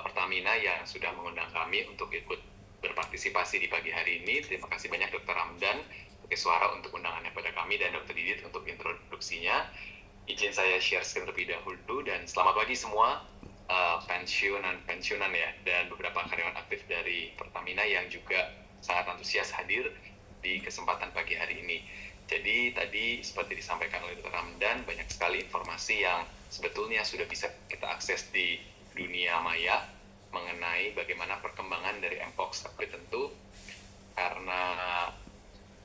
Pertamina yang sudah mengundang kami untuk ikut berpartisipasi di pagi hari ini. Terima kasih banyak Dr. Ramdan pakai suara untuk undangannya pada kami dan Dr. Didit untuk introduksinya. Izin saya share screen terlebih dahulu dan selamat pagi semua pensiunan ya dan beberapa karyawan aktif dari Pertamina yang juga sangat antusias hadir di kesempatan pagi hari ini. Jadi tadi seperti disampaikan oleh Dr. Ramdan, banyak sekali informasi yang sebetulnya sudah bisa kita akses di dunia maya mengenai bagaimana perkembangan dari Mpox. Tapi tentu karena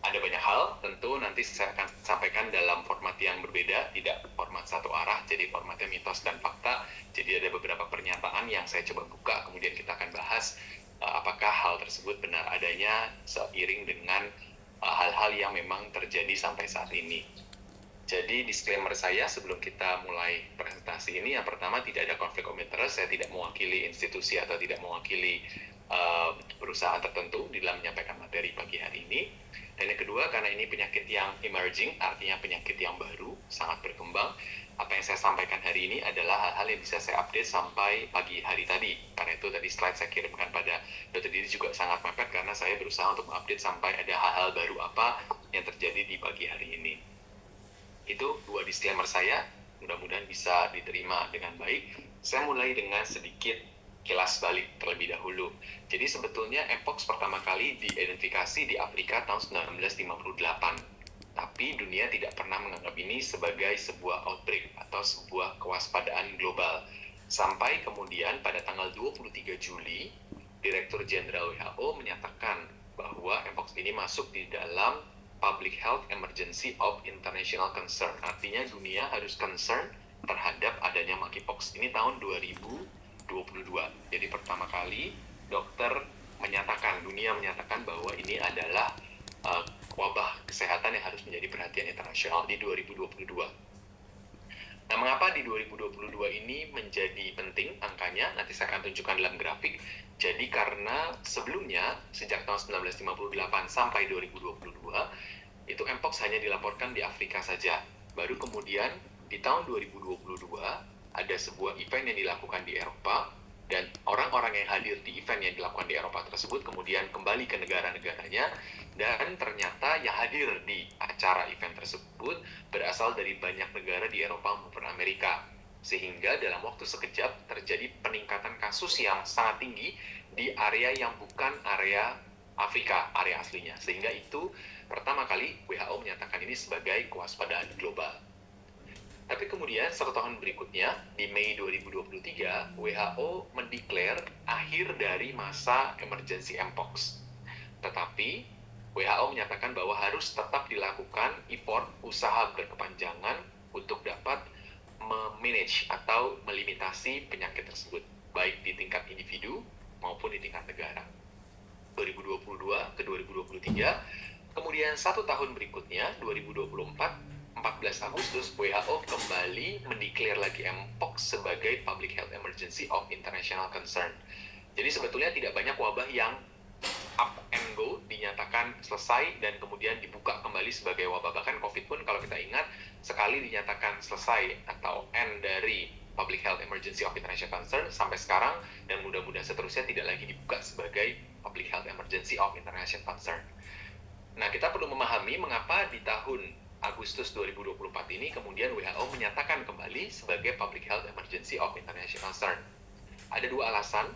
ada banyak hal, tentu nanti saya akan sampaikan dalam format yang berbeda, tidak format satu arah, jadi formatnya mitos dan fakta. Jadi ada beberapa pernyataan yang saya coba buka, kemudian kita akan bahas apakah hal tersebut benar adanya seiring dengan hal-hal yang memang terjadi sampai saat ini. Jadi disclaimer saya sebelum kita mulai presentasi ini, yang pertama tidak ada konflik of interest, saya tidak mewakili institusi atau tidak mewakili perusahaan tertentu di dalam menyampaikan materi pagi hari ini. Dan yang kedua, karena ini penyakit yang emerging, artinya penyakit yang baru, sangat berkembang, apa yang saya sampaikan hari ini adalah hal-hal yang bisa saya update sampai pagi hari tadi. Karena itu tadi slide saya kirimkan pada Dr. Didi juga sangat mepet karena saya berusaha untuk mengupdate sampai ada hal-hal baru apa yang terjadi di pagi hari ini. Itu dua disclaimer saya, mudah-mudahan bisa diterima dengan baik. Saya mulai dengan sedikit kilas balik terlebih dahulu. Jadi sebetulnya Mpox pertama kali diidentifikasi di Afrika tahun 1958. Tapi dunia tidak pernah menganggap ini sebagai sebuah outbreak atau sebuah kewaspadaan global. Sampai kemudian pada tanggal 23 Juli, Direktur Jenderal WHO menyatakan bahwa Mpox ini masuk di dalam Public Health Emergency of International Concern. Artinya dunia harus concern terhadap adanya monkeypox. Ini tahun 2022. Jadi pertama kali dunia menyatakan bahwa ini adalah wabah kesehatan yang harus menjadi perhatian internasional di 2022. Nah, mengapa di 2022 ini menjadi penting angkanya? Nanti saya akan tunjukkan dalam grafik. Jadi karena sebelumnya, sejak tahun 1958 sampai 2022, itu Mpox hanya dilaporkan di Afrika saja. Baru kemudian di tahun 2022, ada sebuah event yang dilakukan di Eropa, dan orang-orang yang hadir di event yang dilakukan di Eropa tersebut kemudian kembali ke negara-negaranya, dan ternyata yang hadir di acara event tersebut berasal dari banyak negara di Eropa maupun Amerika. Sehingga dalam waktu sekejap terjadi peningkatan kasus yang sangat tinggi di area yang bukan area Afrika, area aslinya. Sehingga itu pertama kali WHO menyatakan ini sebagai kewaspadaan global. Tapi kemudian satu tahun berikutnya, di Mei 2023, WHO mendeklar akhir dari masa emergency Mpox. Tetapi WHO menyatakan bahwa harus tetap dilakukan effort usaha berkepanjangan untuk dapat memanage atau melimitasi penyakit tersebut, baik di tingkat individu maupun di tingkat negara. 2022 ke 2023, kemudian satu tahun berikutnya, 2024, 14 Agustus, WHO kembali mendeklar lagi Mpox sebagai Public Health Emergency of International Concern. Jadi sebetulnya tidak banyak wabah yang up and go dinyatakan selesai dan kemudian dibuka kembali sebagai wabah. Bahkan COVID pun kalau kita ingat, sekali dinyatakan selesai atau end dari Public Health Emergency of International Concern, sampai sekarang dan mudah-mudahan seterusnya tidak lagi dibuka sebagai Public Health Emergency of International Concern. Nah, kita perlu memahami mengapa di tahun Agustus 2024 ini kemudian WHO menyatakan kembali sebagai Public Health Emergency of International Concern. Ada dua alasan.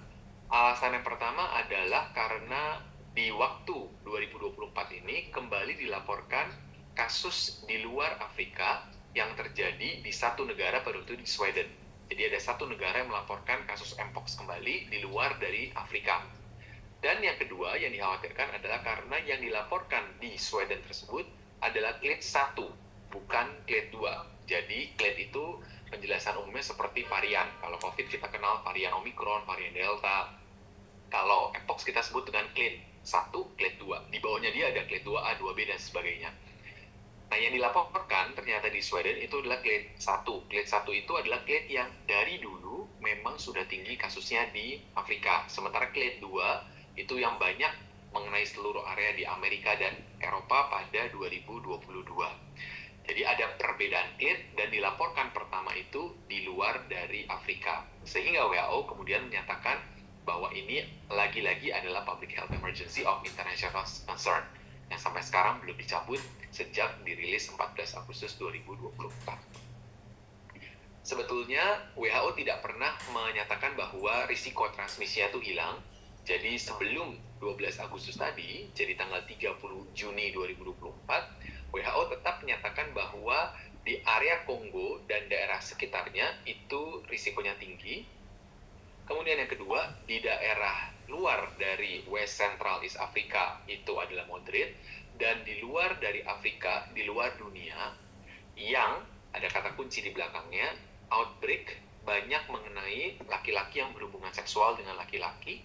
Alasan yang pertama adalah karena di waktu 2024 ini kembali dilaporkan kasus di luar Afrika yang terjadi di satu negara, pada waktu di Sweden. Jadi ada satu negara yang melaporkan kasus Mpox kembali di luar dari Afrika. Dan yang kedua yang dikhawatirkan adalah karena yang dilaporkan di Sweden tersebut adalah clade 1, bukan clade 2. Jadi clade itu penjelasan umumnya seperti varian. Kalau COVID kita kenal varian Omicron, varian Delta. Kalau Mpox kita sebut dengan clade 1, clade 2. Di bawahnya dia ada clade 2A, 2B, dan sebagainya. Nah, yang dilaporkan ternyata di Sweden itu adalah clade 1. Clade 1 itu adalah clade yang dari dulu memang sudah tinggi kasusnya di Afrika. Sementara clade 2 itu yang banyak mengenai seluruh area di Amerika dan Eropa pada 2022. Jadi ada perbedaan clade dan dilaporkan pertama itu di luar dari Afrika. Sehingga WHO kemudian menyatakan bahwa ini lagi-lagi adalah public health emergency of international concern yang sampai sekarang belum dicabut sejak dirilis 14 Agustus 2024. Sebetulnya WHO tidak pernah menyatakan bahwa risiko transmisinya itu hilang. Jadi sebelum 12 Agustus tadi, jadi tanggal 30 Juni 2024, WHO tetap menyatakan bahwa di area Kongo dan daerah sekitarnya itu risikonya tinggi. Kemudian yang kedua, di daerah luar dari West Central East Africa itu adalah moderate, dan di luar dari Afrika, di luar dunia, yang ada kata kunci di belakangnya, outbreak banyak mengenai laki-laki yang berhubungan seksual dengan laki-laki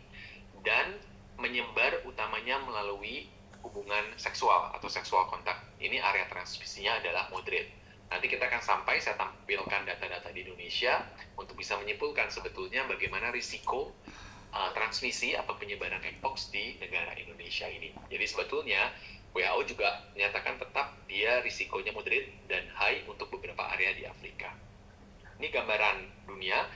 dan menyebar utamanya melalui hubungan seksual atau seksual kontak. Ini area transmisinya adalah moderate. Nanti kita akan sampai, saya tampilkan data-data di Indonesia untuk bisa menyimpulkan sebetulnya bagaimana risiko transmisi atau penyebaran mpox di negara Indonesia ini. Jadi sebetulnya WHO juga menyatakan tetap dia risikonya moderate dan high untuk beberapa area di Afrika. Ini gambaran dunia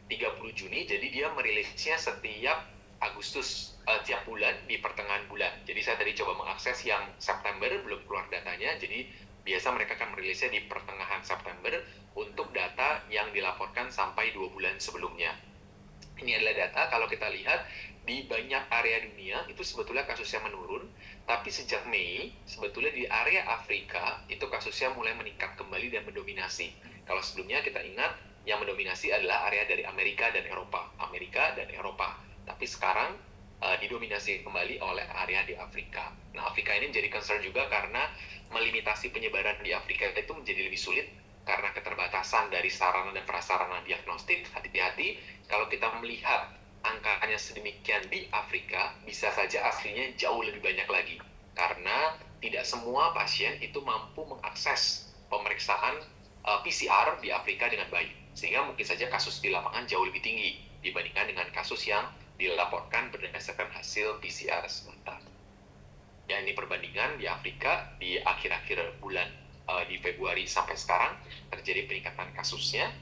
30 Juni, jadi dia merilisnya setiap Agustus, tiap bulan di pertengahan bulan. Jadi saya tadi coba mengakses yang September, belum keluar datanya, jadi biasa mereka akan merilisnya di pertengahan September untuk data yang dilaporkan sampai 2 bulan sebelumnya. Ini adalah data, kalau kita lihat, di banyak area dunia itu sebetulnya kasusnya menurun, tapi sejak Mei, sebetulnya di area Afrika itu kasusnya mulai meningkat kembali dan mendominasi. Kalau sebelumnya kita ingat, yang mendominasi adalah area dari Amerika dan Eropa. Tapi sekarang didominasi kembali oleh area di Afrika. Nah, Afrika ini menjadi concern juga karena melimitasi penyebaran di Afrika itu menjadi lebih sulit karena keterbatasan dari sarana dan prasarana diagnostik. Hati-hati, kalau kita melihat angkanya sedemikian di Afrika, bisa saja aslinya jauh lebih banyak lagi. Karena tidak semua pasien itu mampu mengakses pemeriksaan PCR di Afrika dengan baik. Sehingga mungkin saja kasus di lapangan jauh lebih tinggi dibandingkan dengan kasus yang dilaporkan berdasarkan hasil PCR semata. Ya, ini perbandingan di Afrika di akhir-akhir bulan di Februari sampai sekarang terjadi peningkatan kasusnya.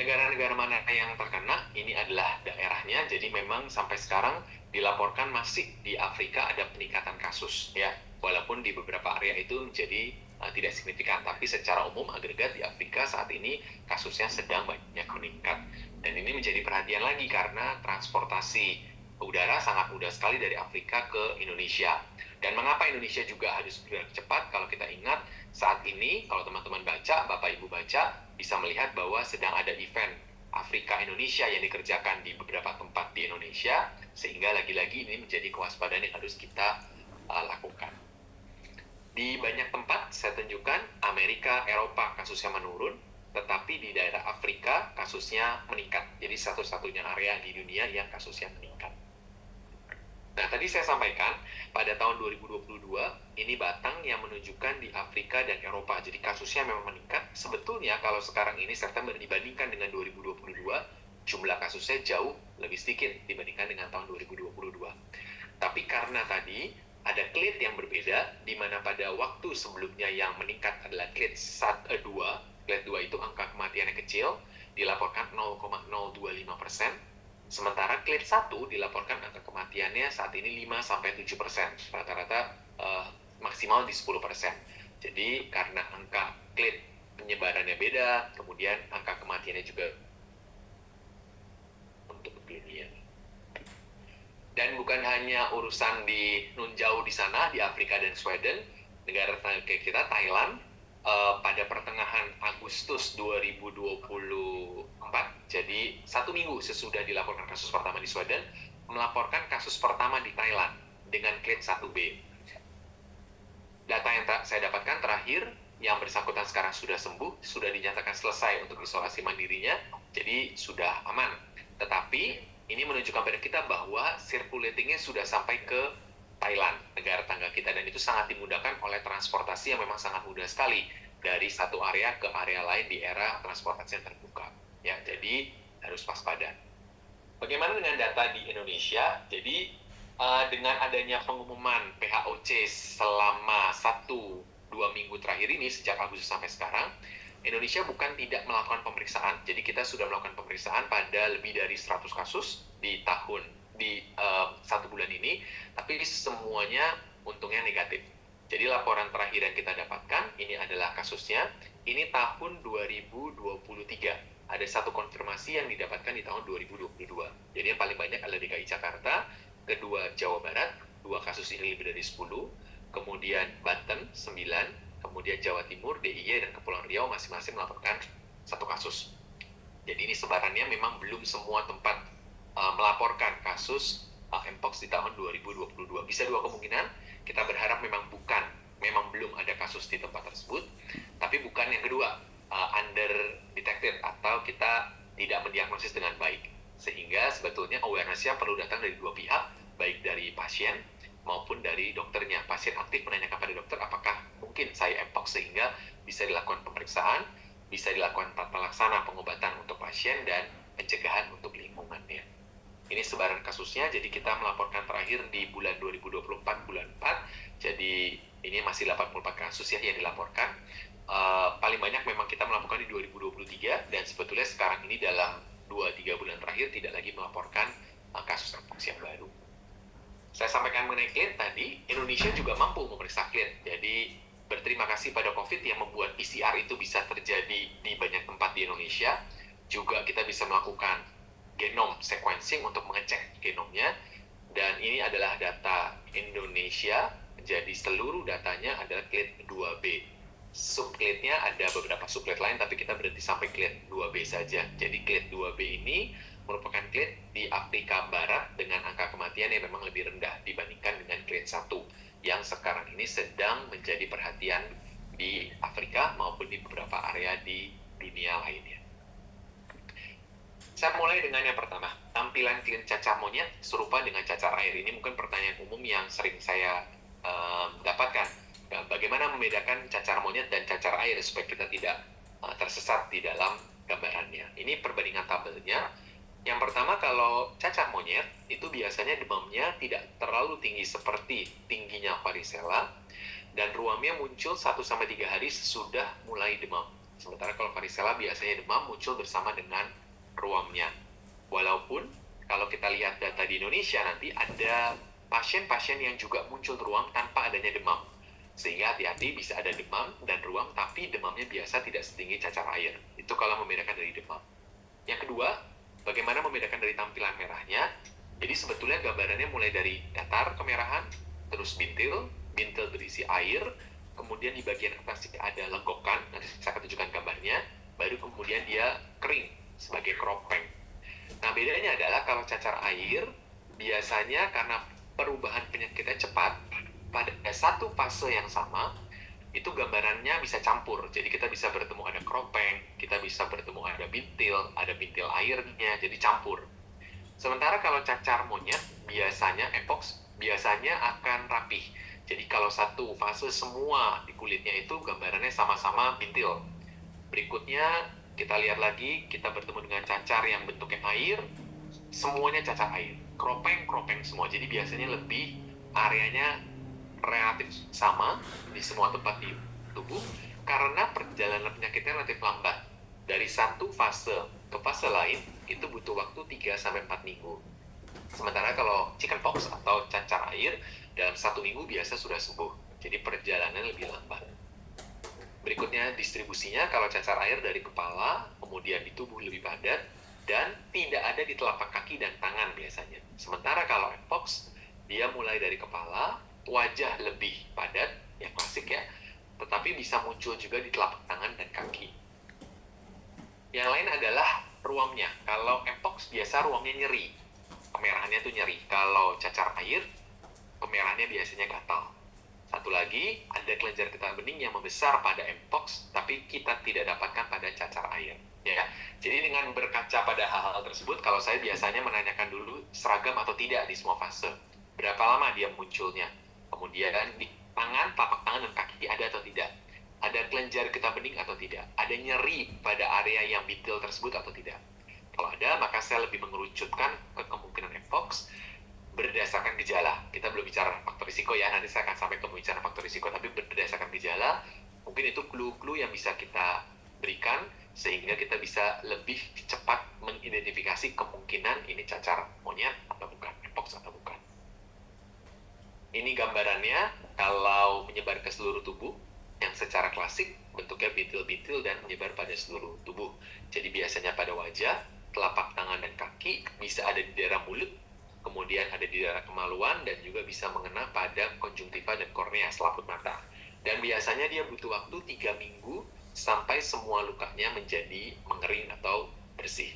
Negara-negara mana yang terkena, ini adalah daerahnya, jadi memang sampai sekarang dilaporkan masih di Afrika ada peningkatan kasus, ya, walaupun di beberapa area itu menjadi tidak signifikan, tapi secara umum agregat di Afrika saat ini kasusnya sedang banyak meningkat, dan ini menjadi perhatian lagi karena transportasi udara sangat mudah sekali dari Afrika ke Indonesia. Dan mengapa Indonesia juga harus bergerak cepat? Kalau kita ingat, saat ini, kalau teman-teman baca, Bapak Ibu baca, bisa melihat bahwa sedang ada event Afrika Indonesia yang dikerjakan di beberapa tempat di Indonesia, sehingga lagi-lagi ini menjadi kewaspadaan yang harus kita lakukan. Di banyak tempat, saya tunjukkan, Amerika, Eropa kasusnya menurun, tetapi di daerah Afrika kasusnya meningkat. Jadi satu-satunya area di dunia yang kasusnya meningkat. Nah, tadi saya sampaikan, pada tahun 2022, ini Batang yang menunjukkan di Afrika dan Eropa. Jadi kasusnya memang meningkat. Sebetulnya kalau sekarang ini September dibandingkan dengan 2022, jumlah kasusnya jauh lebih sedikit dibandingkan dengan tahun 2022. Tapi karena tadi ada clade yang berbeda, di mana pada waktu sebelumnya yang meningkat adalah clade 2. Clade 2 itu angka kematiannya kecil, dilaporkan 0,025%. Sementara clade 1 dilaporkan angka kematiannya saat ini 5-7%, rata-rata maksimal di 10%. Jadi karena angka clade penyebarannya beda, kemudian angka kematiannya juga untuk dunia. Dan bukan hanya urusan di Nunjau di sana, di Afrika dan Sweden, negara tetangga kita, Thailand, pada pertengahan Agustus 2024, jadi 1 minggu sesudah dilaporkan kasus pertama di Sweden, melaporkan kasus pertama di Thailand dengan clade 1B. Data yang saya dapatkan terakhir, yang bersangkutan sekarang sudah sembuh, sudah dinyatakan selesai untuk isolasi mandirinya, jadi sudah aman. Tetapi ini menunjukkan pada kita bahwa circulatingnya sudah sampai ke Thailand, negara tetangga kita, dan itu sangat dimudahkan oleh transportasi yang memang sangat mudah sekali dari satu area ke area lain di era transportasi yang terbuka. Ya, jadi harus waspada. Bagaimana dengan data di Indonesia? Jadi dengan adanya pengumuman PHOC selama 1-2 minggu terakhir ini sejak Agustus sampai sekarang, Indonesia bukan tidak melakukan pemeriksaan. Jadi kita sudah melakukan pemeriksaan pada lebih dari 100 kasus di satu bulan ini, tapi semuanya untungnya negatif. Jadi laporan terakhir yang kita dapatkan, ini adalah kasusnya, ini tahun 2023. Ada satu konfirmasi yang didapatkan di tahun 2022. Jadi yang paling banyak adalah DKI Jakarta, kedua Jawa Barat, 2 kasus ini lebih dari 10, kemudian Banten 9, kemudian Jawa Timur, DIY, dan Kepulauan Riau masing-masing melaporkan 1 kasus. Jadi ini sebarannya memang belum semua tempat melaporkan kasus Mpox di tahun 2022. Bisa 2 kemungkinan, kita berharap memang belum ada kasus di tempat tersebut, tapi bukan yang kedua, under detected atau kita tidak mendiagnosis dengan baik. Sehingga sebetulnya awareness-nya perlu datang dari 2 pihak, baik dari pasien maupun dari dokternya. Pasien aktif menanyakan pada dokter apakah mungkin saya Mpox, sehingga bisa dilakukan pemeriksaan, bisa dilakukan tata laksana pengobatan untuk pasien dan pencegahan untuk lingkungannya. Ini sebaran kasusnya, jadi kita melaporkan terakhir di bulan 2024, bulan 4, jadi ini masih 84 kasus ya yang dilaporkan. Paling banyak memang kita melaporkan di 2023, dan sebetulnya sekarang ini dalam 2-3 bulan terakhir tidak lagi melaporkan kasus Mpox yang baru. Saya sampaikan mengenai clade tadi, Indonesia juga mampu memeriksa clade. Jadi berterima kasih pada COVID yang membuat PCR itu bisa terjadi di banyak tempat di Indonesia. Juga kita bisa melakukan genome sequencing untuk mengecek genomnya. Dan ini adalah data Indonesia, jadi seluruh datanya adalah clade 2B. Subclade-nya ada beberapa subclade lain, tapi kita berhenti sampai clade 2B saja. Jadi clade 2B ini merupakan clade di Afrika Barat dengan angka kematian yang memang lebih rendah dibandingkan dengan clade 1 yang sekarang ini sedang menjadi perhatian di Afrika maupun di beberapa area di dunia lainnya. Saya mulai dengan yang pertama, tampilan klin cacar monyet serupa dengan cacar air. Ini mungkin pertanyaan umum yang sering saya dapatkan. Bagaimana membedakan cacar monyet dan cacar air supaya kita tidak tersesat di dalam gambarannya. Ini perbandingan tabelnya. Yang pertama, kalau cacar monyet itu biasanya demamnya tidak terlalu tinggi seperti tingginya varicella, dan ruamnya muncul 1-3 hari sesudah mulai demam. Sementara kalau varicella biasanya demam muncul bersama dengan ruamnya. Walaupun kalau kita lihat data di Indonesia nanti ada pasien-pasien yang juga muncul ruam tanpa adanya demam. Sehingga hati-hati, bisa ada demam dan ruam, tapi demamnya biasa tidak setinggi cacar air. Itu kalau membedakan dari demam. Yang kedua, bagaimana membedakan dari tampilan merahnya? Jadi sebetulnya gambarannya mulai dari datar kemerahan, terus bintil berisi air, kemudian di bagian atas ada lengkokan, nanti saya akan tunjukkan gambarnya, baru kemudian dia kering sebagai kropeng. Nah, bedanya adalah kalau cacar air, biasanya karena perubahan penyakitnya cepat, pada satu fase yang sama, itu gambarannya bisa campur. Jadi kita bisa bertemu ada kropeng, kita bisa bertemu ada bintil airnya, jadi campur. Sementara kalau cacar monyet, biasanya Mpox, biasanya akan rapih. Jadi kalau satu fase semua di kulitnya itu gambarannya sama-sama bintil. Berikutnya kita lihat lagi, kita bertemu dengan cacar yang bentuknya air, semuanya cacar air. Kropeng semua. Jadi biasanya lebih areanya relatif sama di semua tempat di tubuh karena perjalanan penyakitnya relatif lambat. Dari satu fase ke fase lain itu butuh waktu 3-4 minggu. Sementara kalau chickenpox atau cacar air dalam 1 minggu biasa sudah sembuh. Jadi perjalanan lebih lambat. Berikutnya distribusinya, kalau cacar air dari kepala, kemudian di tubuh lebih padat, dan tidak ada di telapak kaki dan tangan biasanya. Sementara kalau Mpox, dia mulai dari kepala, wajah lebih padat, yang klasik ya, tetapi bisa muncul juga di telapak tangan dan kaki. Yang lain adalah ruamnya. Kalau Mpox biasa ruamnya nyeri, kemerahannya tuh nyeri. Kalau cacar air, kemerahannya biasanya gatal. Satu lagi, ada kelenjar getah bening yang membesar pada Mpox, tapi kita tidak dapatkan pada cacar air. Ya, jadi dengan berkaca pada hal-hal tersebut, kalau saya biasanya menanyakan dulu seragam atau tidak di semua fase. Berapa lama dia munculnya? Kemudian di tangan, telapak tangan dan kaki ada atau tidak? Ada kelenjar getah bening atau tidak? Ada nyeri pada area yang bintil tersebut atau tidak? Kalau ada, maka saya lebih mengerucutkan ke kemungkinan Mpox berdasarkan gejala. Kita belum bicara faktor risiko ya, nanti saya akan sampai ke pembicaraan faktor risiko, tapi berdasarkan gejala, mungkin itu clue-clue yang bisa kita berikan sehingga kita bisa lebih cepat mengidentifikasi kemungkinan ini cacar monyet atau bukan, mpox atau bukan. Ini gambarannya kalau menyebar ke seluruh tubuh, yang secara klasik bentuknya bintil-bintil dan menyebar pada seluruh tubuh. Jadi biasanya pada wajah, telapak tangan dan kaki, bisa ada di daerah mulut, kemudian ada di daerah kemaluan, dan juga bisa mengena pada konjungtiva dan kornea, selaput mata. Dan biasanya dia butuh waktu 3 minggu sampai semua lukanya menjadi mengering atau bersih.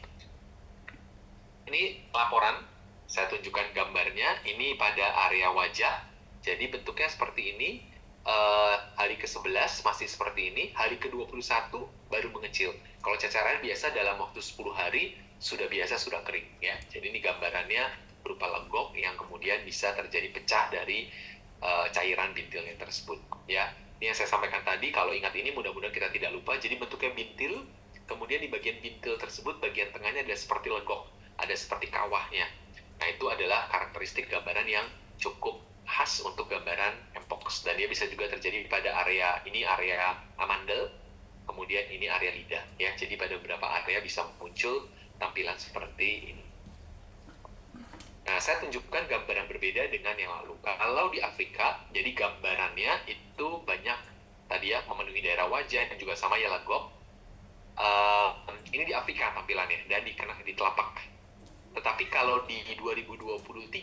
Ini laporan, saya tunjukkan gambarnya, ini pada area wajah, jadi bentuknya seperti ini. Hari ke-11 masih seperti ini, hari ke-21 baru mengecil. Kalau cacaran biasa dalam waktu 10 hari sudah kering ya. Jadi ini gambarannya berupa lenggok yang kemudian bisa terjadi pecah dari cairan bintilnya tersebut ya. Ini yang saya sampaikan tadi, kalau ingat ini mudah-mudahan kita tidak lupa. Jadi bentuknya bintil, kemudian di bagian bintil tersebut bagian tengahnya ada seperti lenggok, ada seperti kawahnya. Nah, itu adalah karakteristik gambaran yang cukup khas untuk gambaran mpox, dan dia bisa juga terjadi pada area ini, area amandel, kemudian ini area lidah ya. Jadi pada beberapa area bisa muncul tampilan seperti ini. Nah, saya tunjukkan gambaran berbeda dengan yang lalu. Kalau di Afrika, jadi gambarannya itu banyak tadi ya, memenuhi daerah wajah dan juga sama ya lenggok. Ini di Afrika tampilannya dan di telapak. Tetapi kalau di 2023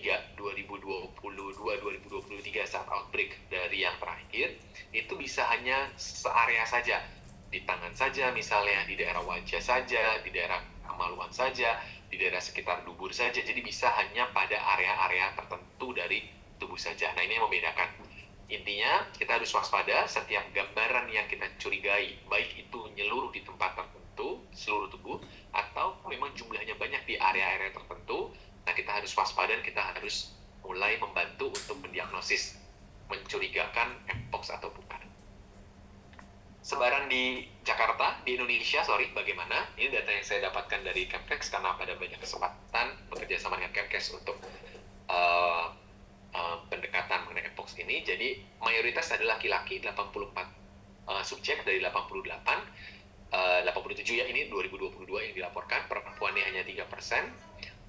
saat outbreak dari yang terakhir, itu bisa hanya searea saja, di tangan saja misalnya, di daerah wajah saja, di daerah kemaluan saja, di daerah sekitar dubur saja, jadi bisa hanya pada area-area tertentu dari tubuh saja. Nah, ini yang membedakan. Intinya, kita harus waspada setiap gambaran yang kita curigai, baik itu menyeluruh di tempat tertentu, seluruh tubuh, atau memang jumlahnya banyak di area-area tertentu. Nah, kita harus waspada dan kita harus mulai membantu untuk mendiagnosis, mencurigakan mpox atau bukan. Sebaran di Jakarta, di Indonesia, bagaimana? Ini data yang saya dapatkan dari Kemkes karena pada banyak kesempatan bekerja sama dengan Kemkes untuk pendekatan mengenai mpox ini. Jadi mayoritas adalah laki-laki, 84 subjek dari 88, 87 ya, ini 2022 yang dilaporkan. Perempuannya hanya 3%,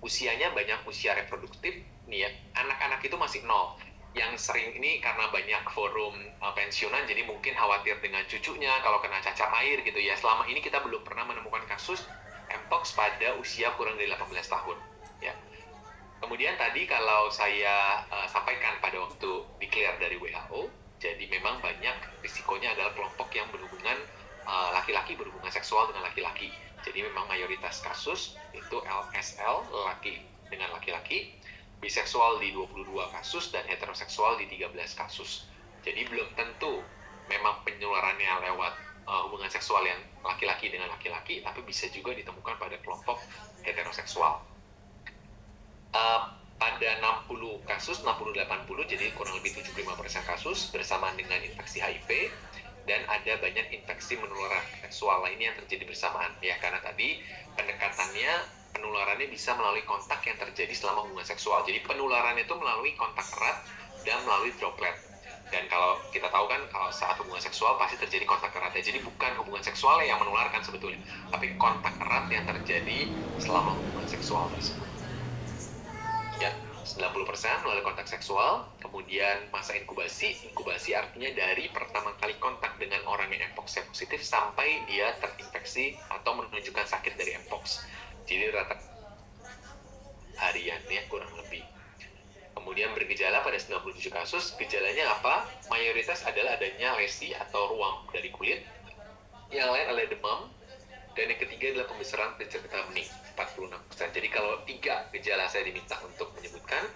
usianya banyak usia reproduktif nih ya, anak-anak itu masih 0. Yang sering ini karena banyak forum pensiunan, jadi mungkin khawatir dengan cucunya kalau kena cacar air gitu ya. Selama ini kita belum pernah menemukan kasus mpox pada usia kurang dari 18 tahun ya. Kemudian tadi kalau saya sampaikan pada waktu declare dari WHO, jadi memang banyak risikonya adalah kelompok yang berhubungan laki-laki berhubungan seksual dengan laki-laki. Jadi memang mayoritas kasus itu LSL, laki dengan laki-laki, biseksual di 22 kasus, dan heteroseksual di 13 kasus. Jadi belum tentu memang penularannya lewat hubungan seksual yang laki-laki dengan laki-laki, tapi bisa juga ditemukan pada kelompok heteroseksual. Pada 60 kasus, 60-80, jadi kurang lebih 75% kasus bersamaan dengan infeksi HIV, dan ada banyak infeksi menular seksual lainnya yang terjadi bersamaan ya, karena tadi pendekatannya penularannya bisa melalui kontak yang terjadi selama hubungan seksual. Jadi penularannya itu melalui kontak erat dan melalui droplet. Dan kalau kita tahu kan, kalau saat hubungan seksual pasti terjadi kontak erat ya. Jadi bukan hubungan seksual yang menularkan sebetulnya, tapi kontak erat yang terjadi selama hubungan seksual tersebut. Ya, 90% melalui kontak seksual. Kemudian masa inkubasi artinya dari pertama kali kontak dengan orang yang mpox positif sampai dia terinfeksi atau menunjukkan sakit dari mpox. Jadi rata hariannya kurang lebih. Kemudian bergejala pada 97 kasus, gejalanya apa? Mayoritas adalah adanya lesi atau ruam dari kulit. Yang lain adalah demam, dan yang ketiga adalah pembesaran kelenjar getah bening, 46%. Jadi kalau 3 gejala saya diminta untuk menyebutkan,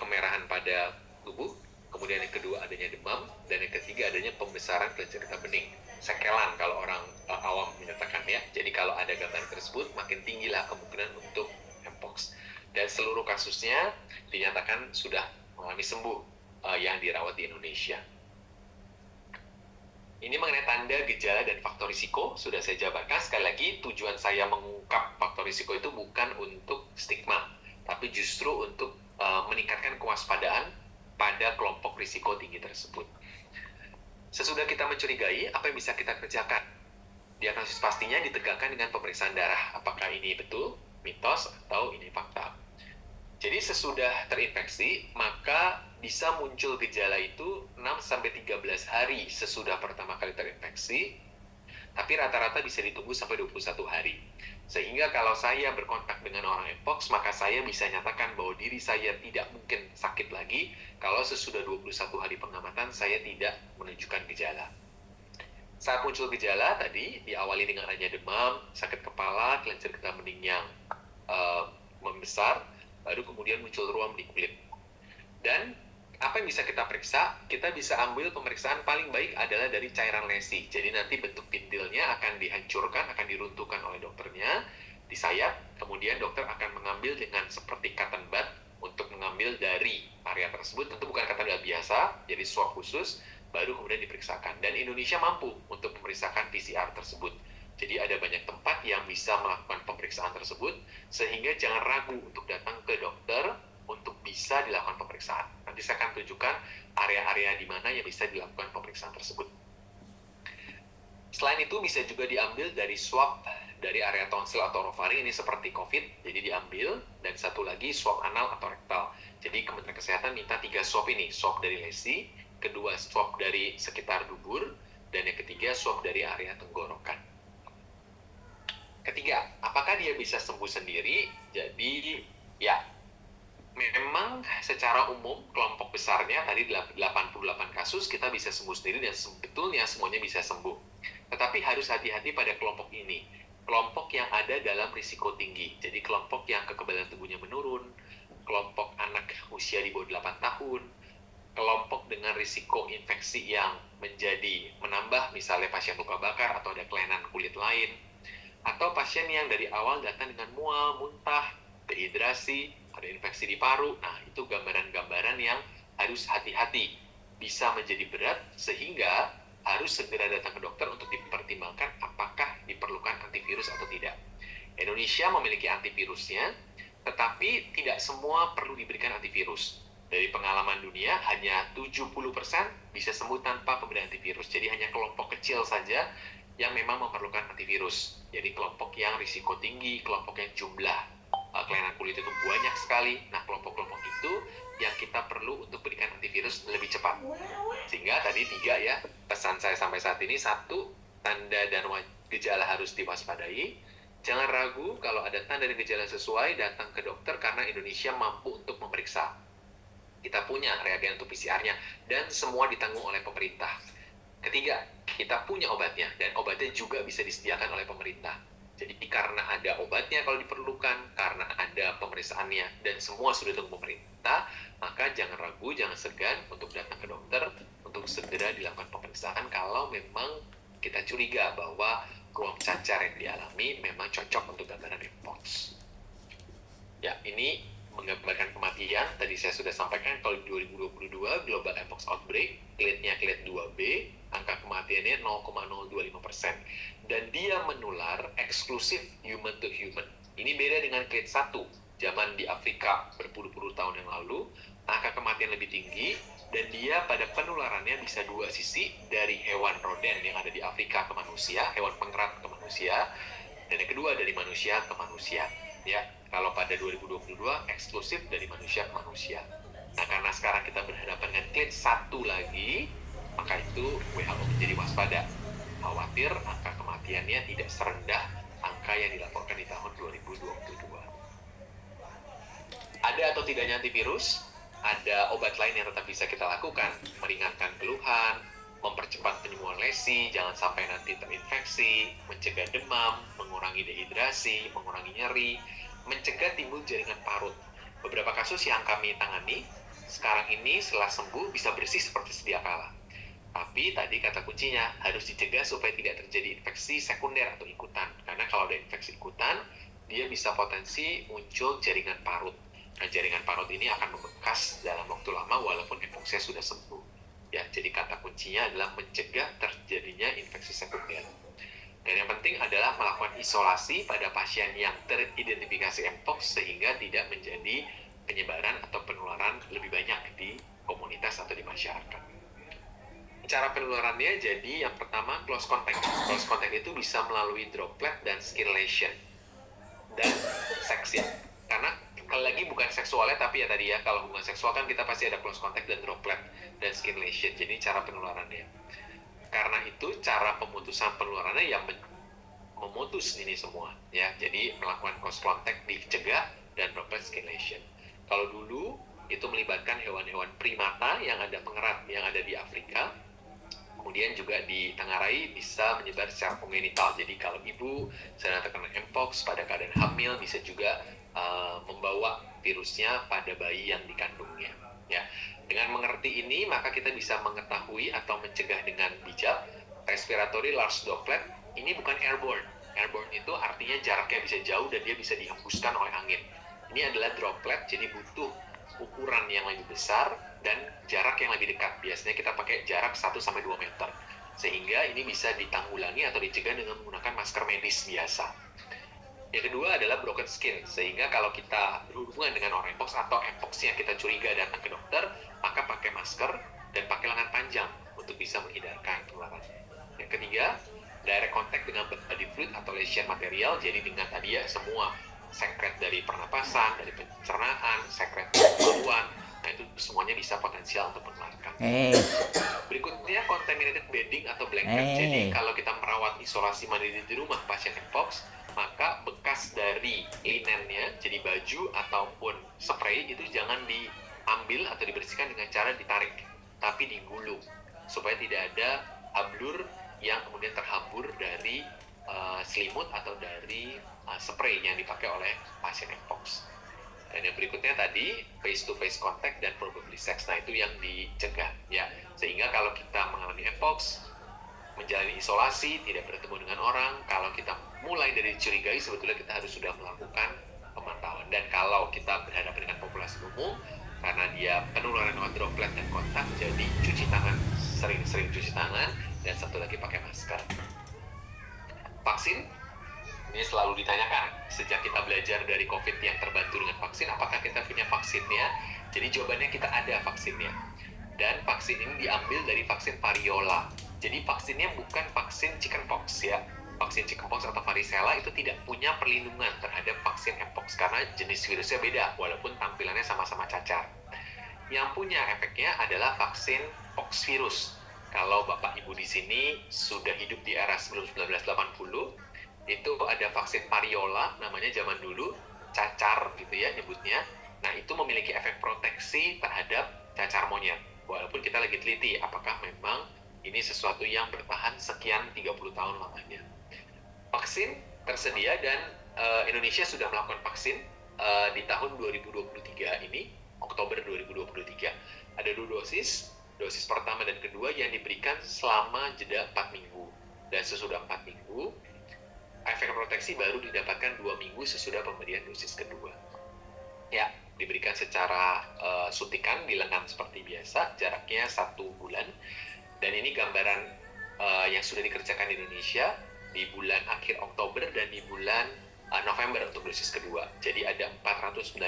kemerahan pada tubuh, kemudian yang kedua adanya demam, dan yang ketiga adanya pembesaran kelenjar getah bening. Sekelan kalau orang awam menyatakan ya. Jadi kalau ada gambar tersebut, makin tinggilah kemungkinan untuk mpox. Dan seluruh kasusnya dinyatakan sudah mengalami sembuh yang dirawat di Indonesia. Ini mengenai tanda, gejala, dan faktor risiko sudah saya jabarkan. Sekali lagi, tujuan saya mengungkap faktor risiko itu bukan untuk stigma, tapi justru untuk meningkatkan kewaspadaan pada kelompok risiko tinggi tersebut. Sesudah kita mencurigai, apa yang bisa kita kerjakan? Diagnosis pastinya ditegakkan dengan pemeriksaan darah. Apakah ini betul, mitos, atau ini fakta? Jadi sesudah terinfeksi, maka bisa muncul gejala itu 6-13 hari sesudah pertama kali terinfeksi, tapi rata-rata bisa ditunggu sampai 21 hari. Sehingga kalau saya berkontak dengan orang mpox, maka saya bisa nyatakan bahwa diri saya tidak mungkin sakit lagi kalau sesudah 21 hari pengamatan saya tidak menunjukkan gejala. Saat muncul gejala tadi, diawali dengan adanya demam, sakit kepala, kelenjar getah bening yang membesar, baru kemudian muncul ruam di kulit. Dan apa yang bisa kita periksa? Kita bisa ambil pemeriksaan paling baik adalah dari cairan lesi. Jadi nanti bentuk pintilnya akan dihancurkan, akan diruntuhkan oleh dokternya, disayat, kemudian dokter akan mengambil dengan seperti cotton bud untuk mengambil dari area tersebut. Tentu bukan cotton bud biasa, jadi swab khusus, baru kemudian diperiksakan. Dan Indonesia mampu untuk memeriksakan PCR tersebut. Jadi ada banyak tempat yang bisa melakukan pemeriksaan tersebut, sehingga jangan ragu untuk datang ke dokter untuk bisa dilakukan pemeriksaan. Nanti saya akan tunjukkan area-area di mana yang bisa dilakukan pemeriksaan tersebut. Selain itu bisa juga diambil dari swab dari area tonsil atau orofaring, ini seperti COVID, jadi diambil. Dan satu lagi swab anal atau rektal. Jadi Kementerian Kesehatan minta 3 swab ini, swab dari lesi, kedua swab dari sekitar dubur, dan yang ketiga swab dari area tenggorokan. Ketiga, apakah dia bisa sembuh sendiri? Jadi ya, memang secara umum kelompok besarnya tadi 88 kasus kita bisa sembuh sendiri dan sebetulnya semuanya bisa sembuh. Tetapi harus hati-hati pada kelompok ini. Kelompok yang ada dalam risiko tinggi. Jadi kelompok yang kekebalan tubuhnya menurun, kelompok anak usia di bawah 8 tahun, kelompok dengan risiko infeksi yang menambah, misalnya pasien luka bakar atau ada kelainan kulit lain, atau pasien yang dari awal datang dengan mual, muntah, dehidrasi, ada infeksi di paru. Nah, itu gambaran-gambaran yang harus hati-hati, bisa menjadi berat, sehingga harus segera datang ke dokter untuk dipertimbangkan apakah diperlukan antivirus atau tidak. Indonesia memiliki antivirusnya, tetapi tidak semua perlu diberikan antivirus. Dari pengalaman dunia, hanya 70% bisa sembuh tanpa pemberian antivirus. Jadi hanya kelompok kecil saja yang memang memerlukan antivirus. Jadi kelompok yang risiko tinggi, kelompok yang jumlah kelainan kulit itu banyak sekali. Nah, kelompok-kelompok itu yang kita perlu untuk berikan antivirus lebih cepat. Sehingga tadi 3 ya, pesan saya sampai saat ini. 1, tanda dan gejala harus diwaspadai. Jangan ragu kalau ada tanda dan gejala sesuai, datang ke dokter karena Indonesia mampu untuk memeriksa. Kita punya reagen untuk PCR-nya, dan semua ditanggung oleh pemerintah. Ketiga, kita punya obatnya, dan obatnya juga bisa disediakan oleh pemerintah. Jadi karena ada obatnya kalau diperlukan, karena ada pemeriksaannya, dan semua sudah ditanggung pemerintah, maka jangan ragu, jangan segan untuk datang ke dokter, untuk segera dilakukan pemeriksaan kalau memang kita curiga bahwa ruam cacar yang dialami memang cocok untuk gambaran mpox. Ya, ini menggambarkan kematian. Tadi saya sudah sampaikan kalau di 2022 global mpox outbreak, clade-nya clade 2B, angka kematiannya 0,025%. Dan dia menular eksklusif human to human. Ini beda dengan clade 1. Zaman di Afrika berpuluh-puluh tahun yang lalu, angka kematian lebih tinggi, dan dia pada penularannya bisa 2 sisi, dari hewan roden yang ada di Afrika ke manusia, hewan pengerat ke manusia, dan yang kedua dari manusia ke manusia. Ya, kalau pada 2022 eksklusif dari manusia ke manusia. Nah, karena sekarang kita berhadapan dengan clade 1 lagi, maka itu WHO menjadi waspada. Khawatir angka kematiannya tidak serendah angka yang dilaporkan di tahun 2022. Ada atau tidaknya antivirus? Ada obat lain yang tetap bisa kita lakukan, meringankan keluhan, mempercepat penyembuhan lesi, jangan sampai nanti terinfeksi, mencegah demam, mengurangi dehidrasi, mengurangi nyeri, mencegah timbul jaringan parut. Beberapa kasus yang kami tangani sekarang ini setelah sembuh bisa bersih seperti sedia kala. Tapi tadi kata kuncinya harus dicegah supaya tidak terjadi infeksi sekunder atau ikutan. Karena kalau ada infeksi ikutan, dia bisa potensi muncul jaringan parut. Nah, jaringan parut ini akan membekas dalam waktu lama walaupun mpox-nya sudah sembuh. Ya, jadi kata kuncinya adalah mencegah terjadinya infeksi sekunder. Dan yang penting adalah melakukan isolasi pada pasien yang teridentifikasi mpox sehingga tidak menjadi penyebaran atau penularan lebih banyak di komunitas atau di masyarakat. Cara penularannya jadi yang pertama close contact. Close contact itu bisa melalui droplet dan skin lesion dan seks ya. Karena sekali lagi bukan seksualnya, tapi ya tadi ya, kalau hubungan seksual kan kita pasti ada close contact dan droplet dan skin lesion. Jadi cara penularannya. Karena itu cara pemutusan penularannya yang memutus ini semua ya. Jadi melakukan close contact dicegah dan droplet skin lesion. Kalau dulu itu melibatkan hewan-hewan primata yang ada pengerat yang ada di Afrika. Kemudian juga di Tengarai bisa menyebar secara kongenital. Jadi kalau ibu sedang terkena mpox pada keadaan hamil bisa juga membawa virusnya pada bayi yang dikandungnya. Ya, dengan mengerti ini maka kita bisa mengetahui atau mencegah dengan bijak respiratory large droplet ini bukan airborne. Airborne itu artinya jaraknya bisa jauh dan dia bisa dihembuskan oleh angin. Ini adalah droplet, jadi butuh ukuran yang lebih besar dan jarak yang lebih dekat. Biasanya kita pakai jarak 1-2 meter. Sehingga ini bisa ditanggulangi atau dicegah dengan menggunakan masker medis biasa. Yang kedua adalah broken skin. Sehingga kalau kita berhubungan dengan orang mpox atau mpoxnya kita curiga datang ke dokter, maka pakai masker dan pakai lengan panjang untuk bisa menghindarkan penularan. Yang ketiga, direct contact dengan body fluid atau lesion material. Jadi dengan tadi ya semua sekret dari pernapasan, dari pencernaan, sekret bauan, nah itu semuanya bisa potensial untuk menularkan. Berikutnya contaminated bedding atau blanket. Jadi kalau kita merawat isolasi mandiri di rumah pasien mpox, maka bekas dari linennya, jadi baju ataupun spray itu jangan diambil atau dibersihkan dengan cara ditarik, tapi digulung supaya tidak ada ablur yang kemudian terhambur dari selimut atau dari spray yang dipakai oleh pasien mpox. Dan yang berikutnya tadi face to face contact dan probably sex. Nah itu yang dicegah ya. Sehingga kalau kita mengalami mpox, menjalani isolasi, tidak bertemu dengan orang, kalau kita mulai dari dicurigai sebetulnya kita harus sudah melakukan pemantauan. Dan kalau kita berhadapan dengan populasi umum, karena dia penularan lewat droplet dan kontak, jadi cuci tangan, sering-sering cuci tangan, dan satu lagi pakai masker. Vaksin, ini selalu ditanyakan, sejak kita belajar dari COVID yang terbantu dengan vaksin, apakah kita punya vaksinnya? Jadi jawabannya kita ada vaksinnya. Dan vaksin ini diambil dari vaksin variola. Jadi vaksinnya bukan vaksin chickenpox ya. Vaksin chickenpox atau varicella itu tidak punya perlindungan terhadap vaksin mpox karena jenis virusnya beda, walaupun tampilannya sama-sama cacar. Yang punya efeknya adalah vaksin pox virus. Kalau Bapak Ibu di sini sudah hidup di era sebelum 1980, itu ada vaksin variola, namanya zaman dulu, cacar gitu ya nyebutnya. Nah itu memiliki efek proteksi terhadap cacar monyet. Walaupun kita lagi teliti apakah memang ini sesuatu yang bertahan sekian 30 tahun lamanya. Vaksin tersedia dan Indonesia sudah melakukan vaksin di tahun 2023 ini, Oktober 2023. Ada 2 dosis. Dosis pertama dan kedua yang diberikan selama jeda 4 minggu. Dan sesudah 4 minggu, efek proteksi baru didapatkan 2 minggu sesudah pemberian dosis kedua. Ya, diberikan secara suntikan di lengan seperti biasa, jaraknya 1 bulan. Dan ini gambaran yang sudah dikerjakan di Indonesia di bulan akhir Oktober dan di bulan November untuk dosis kedua. Jadi ada 495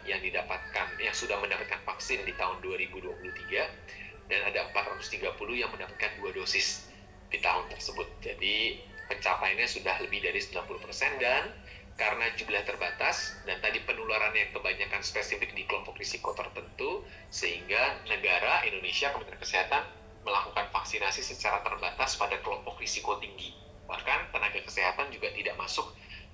yang sudah mendapatkan vaksin di tahun 2023 dan ada 430 yang mendapatkan 2 dosis di tahun tersebut. Jadi pencapaiannya sudah lebih dari 90% dan karena jumlah terbatas dan tadi penularannya kebanyakan spesifik di kelompok risiko tertentu, sehingga negara Indonesia, Kementerian Kesehatan melakukan vaksinasi secara terbatas pada kelompok risiko tinggi. Bahkan tenaga kesehatan juga tidak masuk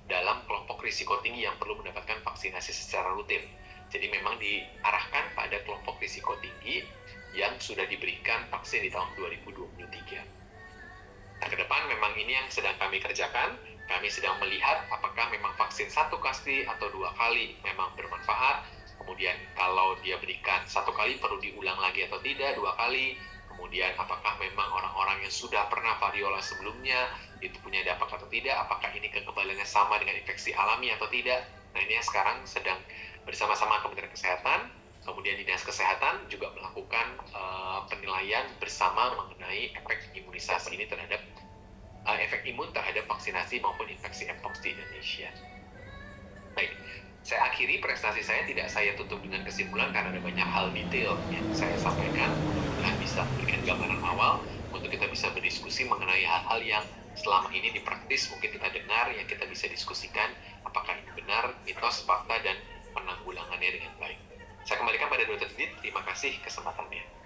dalam kelompok risiko tinggi yang perlu mendapatkan vaksinasi secara rutin. Jadi memang diarahkan pada kelompok risiko tinggi yang sudah diberikan vaksin di tahun 2023. Nah, ke depan memang ini yang sedang kami kerjakan. Kami sedang melihat apakah memang vaksin 1 kali atau 2 kali memang bermanfaat. Kemudian kalau dia berikan 1 kali perlu diulang lagi atau tidak, 2 kali. Kemudian apakah memang orang-orang yang sudah pernah variola sebelumnya itu punya dampak atau tidak, apakah ini kekebalannya sama dengan infeksi alami atau tidak. Nah ini yang sekarang sedang bersama-sama Kementerian Kesehatan, kemudian Dinas Kesehatan juga melakukan penilaian bersama mengenai efek imunisasi ini terhadap efek imun terhadap vaksinasi maupun infeksi mpox di Indonesia. Baik, saya akhiri prestasi saya, tidak saya tutup dengan kesimpulan karena ada banyak hal detail yang saya sampaikan, mudah-mudahan bisa bisa memberikan gambaran awal untuk kita bisa berdiskusi mengenai hal-hal yang selama ini dipraktis mungkin kita dengar, yang kita bisa diskusikan apakah ini benar, mitos, fakta, dan penanggulangannya dengan baik. Saya kembalikan pada Dr. Didit, terima kasih kesempatannya.